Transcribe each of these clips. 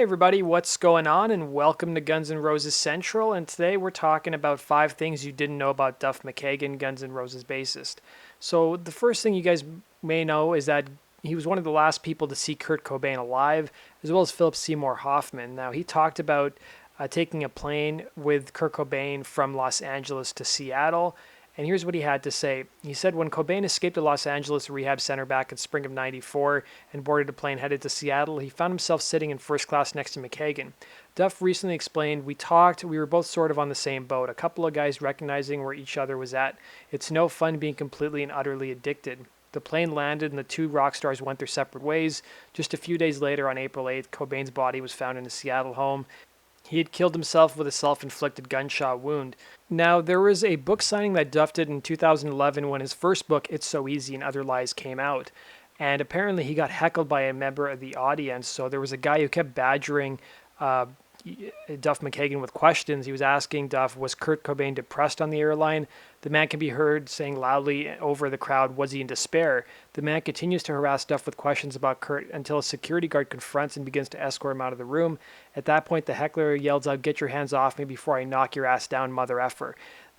everybody, what's going on? And welcome to Guns N' Roses Central. And today we're talking about 5 things you didn't know about Duff Mckagan, Guns N' Roses bassist. So the first thing you guys may know is that he was one of the last people to see Kurt Cobain alive, as well as Philip Seymour Hoffman. Now, he talked about taking a plane with Kurt Cobain from Los Angeles to Seattle. And here's what he had to say. He said, when Cobain escaped the Los Angeles Rehab Center back in spring of '94 and boarded a plane headed to Seattle, he found himself sitting in first class next to Mckagan. Duff recently explained, we talked, we were both sort of on the same boat, a couple of guys recognizing where each other was at. It's no fun being completely and utterly addicted. The plane landed and the two rock stars went their separate ways. Just a few days later, on April 8th, Cobain's body was found in his Seattle home. He had killed himself with a self-inflicted gunshot wound. Now, there was a book signing that Duff did in 2011 when his first book, It's So Easy and Other Lies, came out. And apparently he got heckled by a member of the audience. So there was a guy who kept badgering Duff Mckagan with questions. He was asking Duff, was Kurt Cobain depressed on the airline? The man can be heard saying loudly over the crowd, was he in despair? The man continues to harass Duff with questions about Kurt until a security guard confronts and begins to escort him out of the room. At that point, the heckler yells out, get your hands off me before I knock your ass down, mother effer.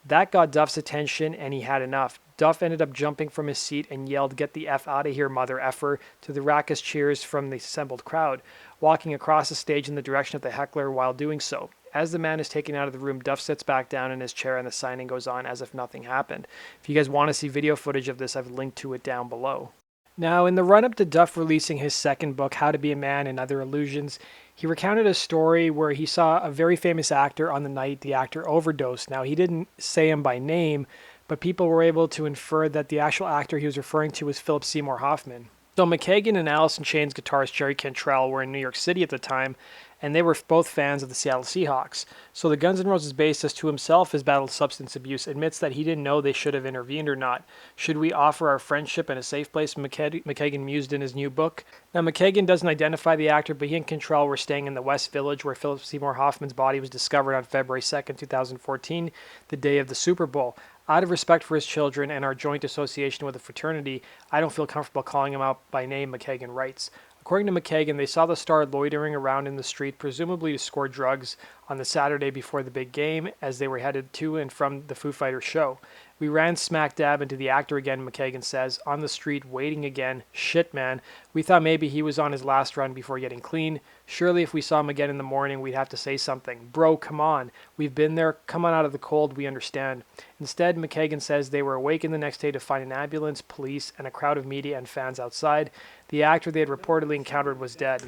That got Duff's attention, and he had enough. Duff ended up jumping from his seat and yelled, get the F out of here, mother effer, to the raucous cheers from the assembled crowd, walking across the stage in the direction of the heckler while doing so. As the man is taken out of the room, Duff sits back down in his chair and the signing goes on as if nothing happened. If you guys want to see video footage of this, I've linked to it down below. Now, in the run-up to Duff releasing his second book, How to Be a Man and Other Illusions, he recounted a story where he saw a very famous actor on the night the actor overdosed. Now, he didn't say him by name, but people were able to infer that the actual actor he was referring to was Philip Seymour Hoffman. So Mckagan and Alice in Chains guitarist Jerry Cantrell were in New York City at the time, and they were both fans of the Seattle Seahawks. So the Guns N' Roses bassist, who himself has battled substance abuse, admits that he didn't know they should have intervened or not. Should we offer our friendship and a safe place? Mckagan mused in his new book. Now, Mckagan doesn't identify the actor, but he and Cantrell were staying in the West Village where Philip Seymour Hoffman's body was discovered on February 2nd, 2014, the day of the Super Bowl. Out of respect for his children and our joint association with the fraternity, I don't feel comfortable calling him out by name, Mckagan writes. According to Mckagan, they saw the star loitering around in the street, presumably to score drugs, on the Saturday before the big game as they were headed to and from the Foo Fighters show. We ran smack dab into the actor again, Mckagan says, on the street, waiting again. Shit, man. We thought maybe he was on his last run before getting clean. Surely if we saw him again in the morning, we'd have to say something. Bro, come on. We've been there. Come on out of the cold. We understand. Instead, Mckagan says they were awakened the next day to find an ambulance, police, and a crowd of media and fans outside. The actor they had reportedly encountered was dead.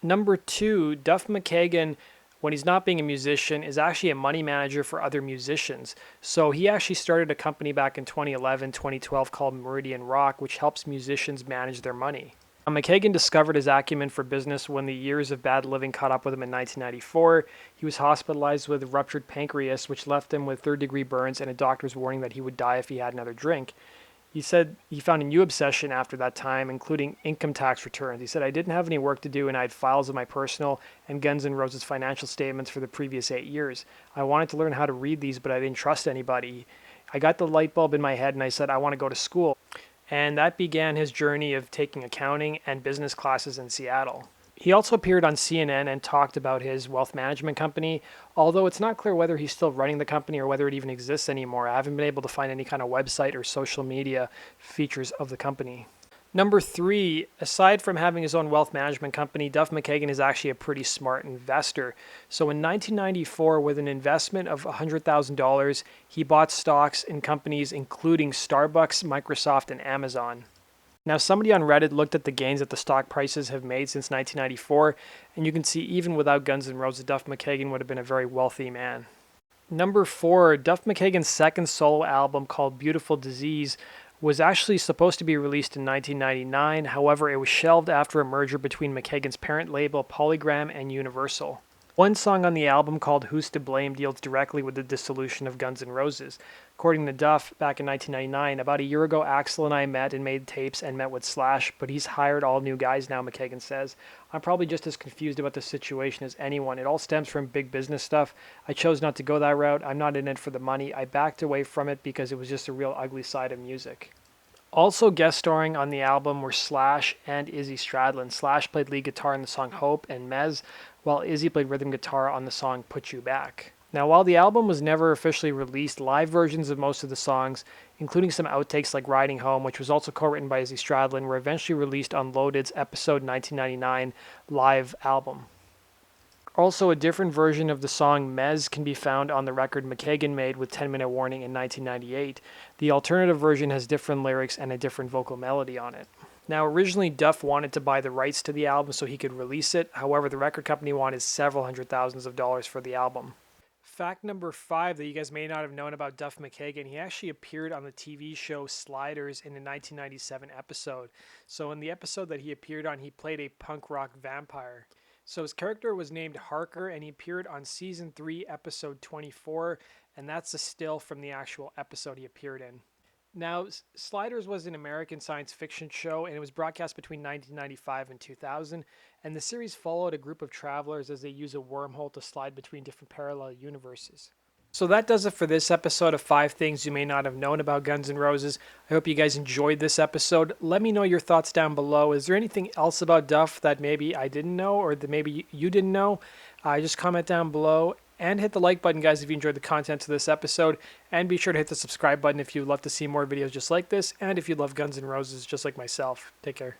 Number 2, Duff Mckagan, when he's not being a musician, is actually a money manager for other musicians. So he actually started a company back in 2011, 2012 called Meridian Rock, which helps musicians manage their money. Mckagan discovered his acumen for business when the years of bad living caught up with him in 1994. He was hospitalized with ruptured pancreas, which left him with third-degree burns and a doctor's warning that he would die if he had another drink. He said he found a new obsession after that time, including income tax returns. He said, I didn't have any work to do and I had files of my personal and Guns N' Roses financial statements for the previous 8 years. I wanted to learn how to read these, but I didn't trust anybody. I got the light bulb in my head and I said, I want to go to school. And that began his journey of taking accounting and business classes in Seattle. He also appeared on CNN and talked about his wealth management company, although it's not clear whether he's still running the company or whether it even exists anymore. I haven't been able to find any kind of website or social media features of the company. Number 3, aside from having his own wealth management company, Duff Mckagan is actually a pretty smart investor. So in 1994, with an investment of $100,000, he bought stocks in companies including Starbucks, Microsoft, and Amazon. Now, somebody on Reddit looked at the gains that the stock prices have made since 1994, and you can see even without Guns N' Roses, Duff Mckagan would have been a very wealthy man. Number 4, Duff Mckagan's second solo album called Beautiful Disease was actually supposed to be released in 1999. However, it was shelved after a merger between Mckagan's parent label Polygram and Universal. One song on the album, called Who's to Blame, deals directly with the dissolution of Guns N' Roses. According to Duff, back in 1999, about a year ago, Axl and I met and made tapes and met with Slash, but he's hired all new guys now, Mckagan says. I'm probably just as confused about the situation as anyone. It all stems from big business stuff. I chose not to go that route. I'm not in it for the money. I backed away from it because it was just a real ugly side of music. Also guest starring on the album were Slash and Izzy Stradlin. Slash played lead guitar in the song Hope and Mez, while Izzy played rhythm guitar on the song Put You Back. Now, while the album was never officially released, live versions of most of the songs, including some outtakes like Riding Home, which was also co-written by Izzy Stradlin, were eventually released on Loaded's Episode 1999 live album. Also, a different version of the song Mez can be found on the record Mckagan made with 10 Minute Warning in 1998. The alternative version has different lyrics and a different vocal melody on it. Now, originally Duff wanted to buy the rights to the album so he could release it. However, the record company wanted several hundred thousands of dollars for the album. Fact number 5 that you guys may not have known about Duff Mckagan, he actually appeared on the TV show Sliders in a 1997 episode. So in the episode that he appeared on, he played a punk rock vampire. So his character was named Harker, and he appeared on season 3, episode 24, and that's a still from the actual episode he appeared in. Now, Sliders was an American science fiction show, and it was broadcast between 1995 and 2000, and the series followed a group of travelers as they use a wormhole to slide between different parallel universes. So that does it for this episode of 5 Things You May Not Have Known About Guns N' Roses. I hope you guys enjoyed this episode. Let me know your thoughts down below. Is there anything else about Duff that maybe I didn't know or that maybe you didn't know? Just comment down below. And hit the like button, guys, if you enjoyed the content of this episode. And be sure to hit the subscribe button if you'd love to see more videos just like this. And if you love Guns N' Roses just like myself. Take care.